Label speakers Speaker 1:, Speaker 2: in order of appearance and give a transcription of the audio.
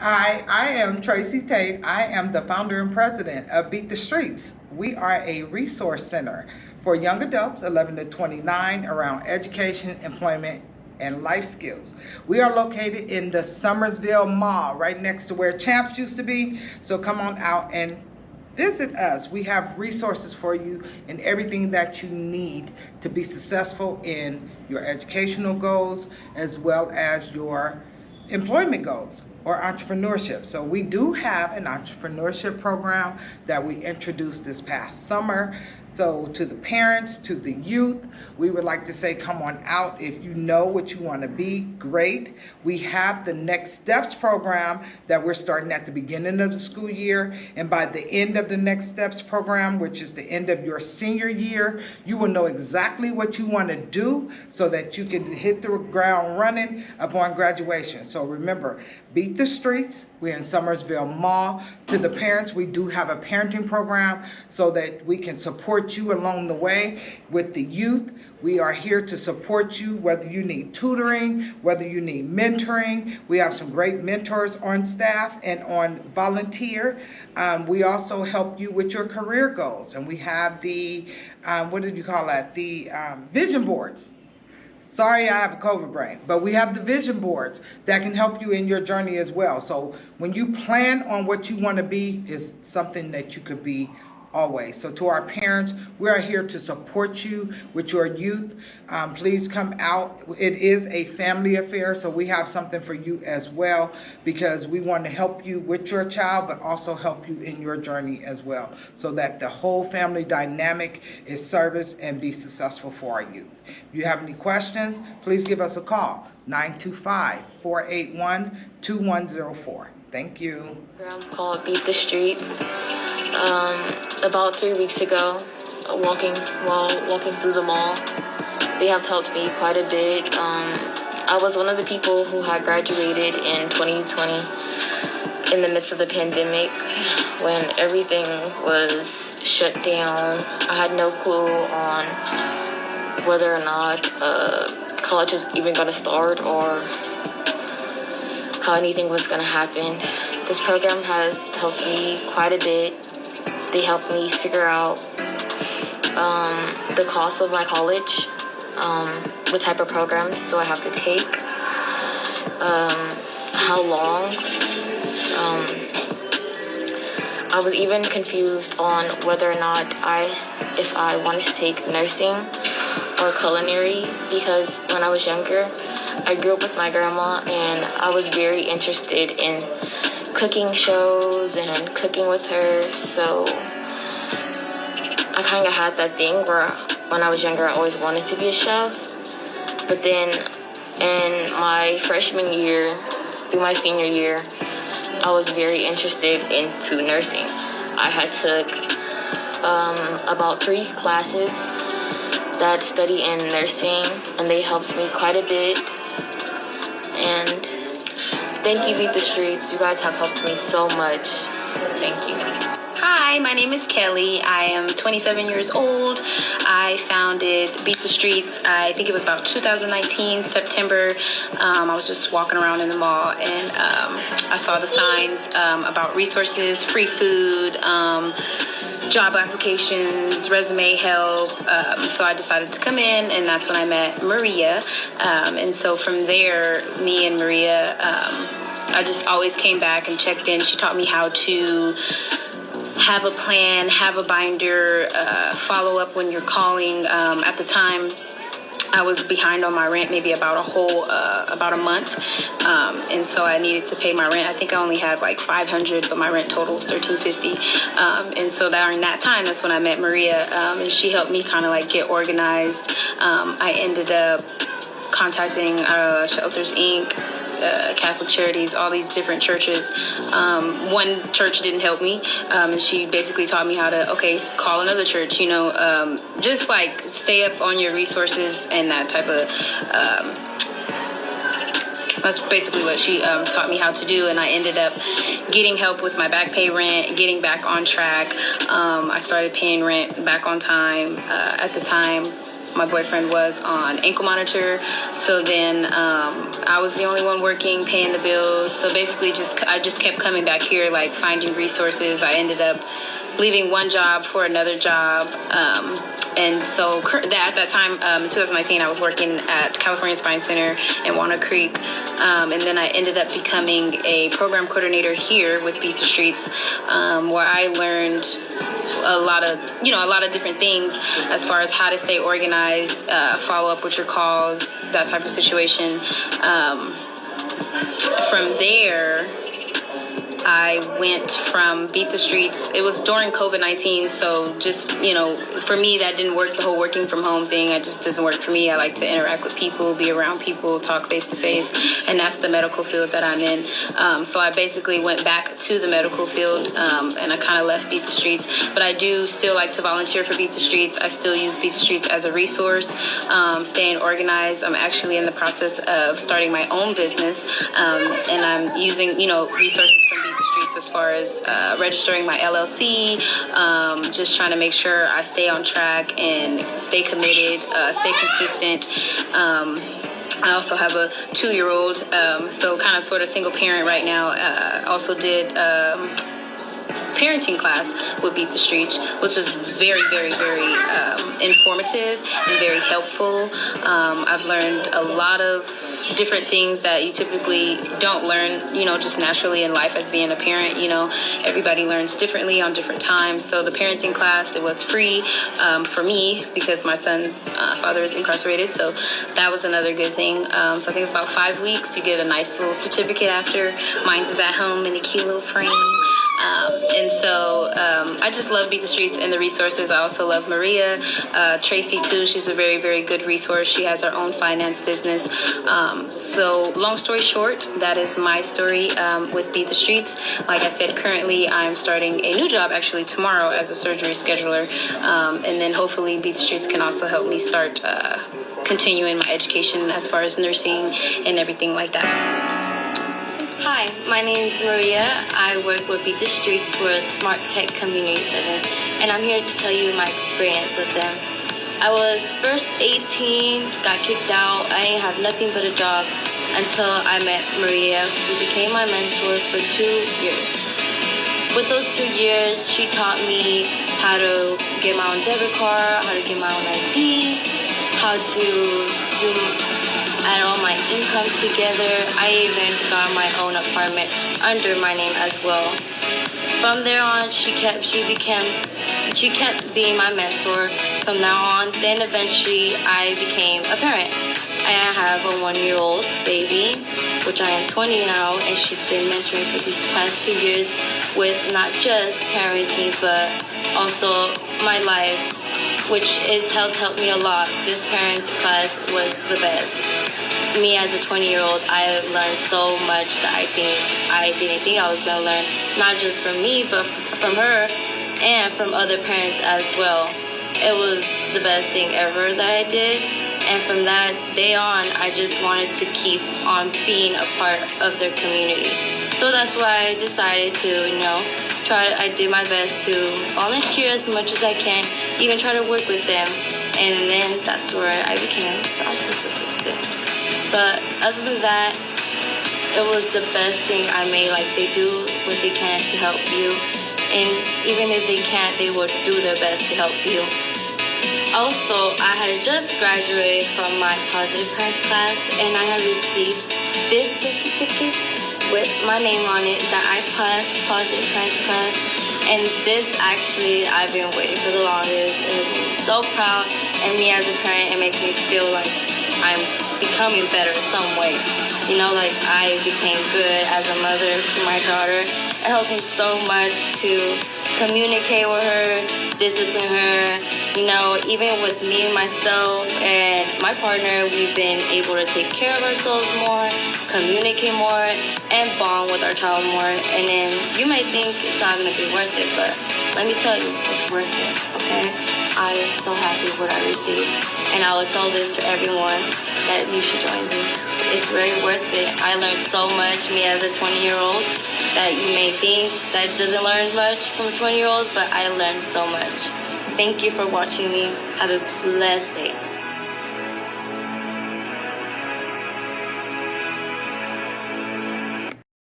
Speaker 1: Hi, I am Tracy Tate. I am the founder and president of Beat the Streets. We are a resource center for young adults 11 to 29 around education, employment, and life skills. We are located in the Summersville Mall, right next to where Champs used to be. So come on out and visit us. We have resources for you and everything that you need to be successful in your educational goals as well as your employment goals or entrepreneurship. So we do have an entrepreneurship program that we introduced this past summer. So to the parents, to the youth, we would like to say, come on out. If you know what you want to be, great. We have the Next Steps program that we're starting at the beginning of the school year. And by the end of the Next Steps program, which is the end of your senior year, you will know exactly what you want to do so that you can hit the ground running upon graduation. So remember, Beat the Streets. We're in Summersville Mall. To the parents, we do have a parenting program so that we can support you along the way. With the youth, we are here to support you, whether you need tutoring, whether you need mentoring. We have some great mentors on staff and on volunteer. We also help you with your career goals. And we have the, what did you call that? The vision boards. Sorry, I have a COVID brain, but we have the vision boards that can help you in your journey as well. So when you plan on what you want to be, is something that you could be always. So to our parents, we are here to support you with your youth. Please come out. It is a family affair, so we have something for you as well because we want to help you with your child, but also help you in your journey as well so that the whole family dynamic is serviced and be successful for our youth. If you have any questions, please give us a call, 925-481-2104. Thank you.
Speaker 2: Program called Beat the Streets. About 3 weeks ago, walking through the mall, they have helped me quite a bit. I was one of the people who had graduated in 2020 in the midst of the pandemic when everything was shut down. I had no clue on whether or not college was even going to start or how anything was going to happen. This program has helped me quite a bit. They helped me figure out the cost of my college, what type of programs do I have to take, how long. I was even confused on whether or not if I wanted to take nursing or culinary, because when I was younger, I grew up with my grandma and I was very interested in cooking shows and cooking with her. So I kind of had that thing where when I was younger, I always wanted to be a chef. But then in my freshman year through my senior year, I was very interested into nursing. I had took about 3 classes that study in nursing, and they helped me quite a bit. And thank you, Beat the Streets. You guys have helped me so much. Thank you.
Speaker 3: Hi, my name is Kelly. I am 27 years old. I founded Beat the Streets, I think it was about 2019, September. I was just walking around in the mall and I saw the signs about resources, free food, job applications, resume help. So I decided to come in, and that's when I met Maria. And so from there, me and Maria, I just always came back and checked in. She taught me how to have a plan, have a binder, follow up when you're calling. At the time, I was behind on my rent, maybe about a month. And so I needed to pay my rent. I think I only had like $500, but my rent total was $1,350. And so during that time, that's when I met Maria, and she helped me kind of like get organized. I ended up contacting Shelters Inc., Catholic Charities, all these different churches. One church didn't help me, and she basically taught me how to, call another church, just like stay up on your resources and that type of, that's basically what she taught me how to do. And I ended up getting help with my back pay rent, getting back on track. I started paying rent back on time. At the time, my boyfriend was on ankle monitor. So then I was the only one working, paying the bills. So basically I just kept coming back here, like finding resources. I ended up leaving one job for another job. And so at that time, in 2019, I was working at California Spine Center in Walnut Creek. And then I ended up becoming a program coordinator here with Beat the Streets, where I learned a lot of different things as far as how to stay organized, follow up with your calls, that type of situation. From there, I went from Beat the Streets. It was during COVID-19, so just, for me, that didn't work, the whole working from home thing. It just doesn't work for me. I like to interact with people, be around people, talk face to face, and that's the medical field that I'm in. So I basically went back to the medical field, and I kind of left Beat the Streets. But I do still like to volunteer for Beat the Streets. I still use Beat the Streets as a resource, staying organized. I'm actually in the process of starting my own business, and I'm using, resources from Beat the Streets as far as registering my LLC, just trying to make sure I stay on track and stay committed, stay consistent. I also have a 2-year-old, so kind of sort of single parent right now. Also did parenting class with Beat the Streets, which was very, very, very informative and very helpful. I've learned a lot of different things that you typically don't learn, just naturally in life as being a parent. Everybody learns differently on different times. So the parenting class, it was free for me because my son's father is incarcerated. So that was another good thing. So I think it's about 5 weeks. You get a nice little certificate after. Mine is at home in a cute little frame. And so I just love Beat the Streets and the resources. I also love Maria, Tracy too. She's a very, very good resource. She has her own finance business. So long story short, that is my story with Beat the Streets. Like I said, currently I'm starting a new job actually tomorrow as a surgery scheduler. And then hopefully Beat the Streets can also help me start continuing my education as far as nursing and everything like that.
Speaker 4: Hi, my name is Maria. I work with Beat the Streets. We're a smart tech community center, and I'm here to tell you my experience with them. I was first 18, got kicked out. I didn't have nothing but a job until I met Maria, who became my mentor for 2 years. With those 2 years, she taught me how to get my own debit card, how to get my own ID, how to add all my income together. I even got my own apartment under my name as well. From there on, she kept being my mentor from now on. Then eventually I became a parent. I have a 1-year-old baby, which I am 20 now, and she's been mentoring for these past 2 years with not just parenting, but also my life, which has helped me a lot. This parent class was the best. Me as a 20-year-old, I learned so much that I didn't think I was going to learn, not just from me, but from her and from other parents as well. It was the best thing ever that I did. And from that day on, I just wanted to keep on being a part of their community. So that's why I decided to, I did my best to volunteer as much as I can, even try to work with them. And then that's where I became the office assistant. But other than that, it was the best thing I made. Like, they do what they can to help you. And even if they can't, they will do their best to help you. Also, I had just graduated from my Positive Parents class, and I had received this certificate with my name on it that I passed Positive Parents class. And this actually, I've been waiting for the longest, and it makes me so proud. And me as a parent, it makes me feel like I'm becoming better in some way. I became good as a mother to my daughter. It helped me so much to communicate with her, discipline her. Even with me, myself, and my partner, we've been able to take care of ourselves more, communicate more, and bond with our child more. And then you may think it's not going to be worth it, but let me tell you, it's worth it, okay? I am so happy with what I received. And I would tell this to everyone that you should join this. It's very worth it. I learned so much, me as a 20-year-old, that you may think that doesn't learn much from 20-year-olds, but I learned so much. Thank you for watching me. Have a blessed day.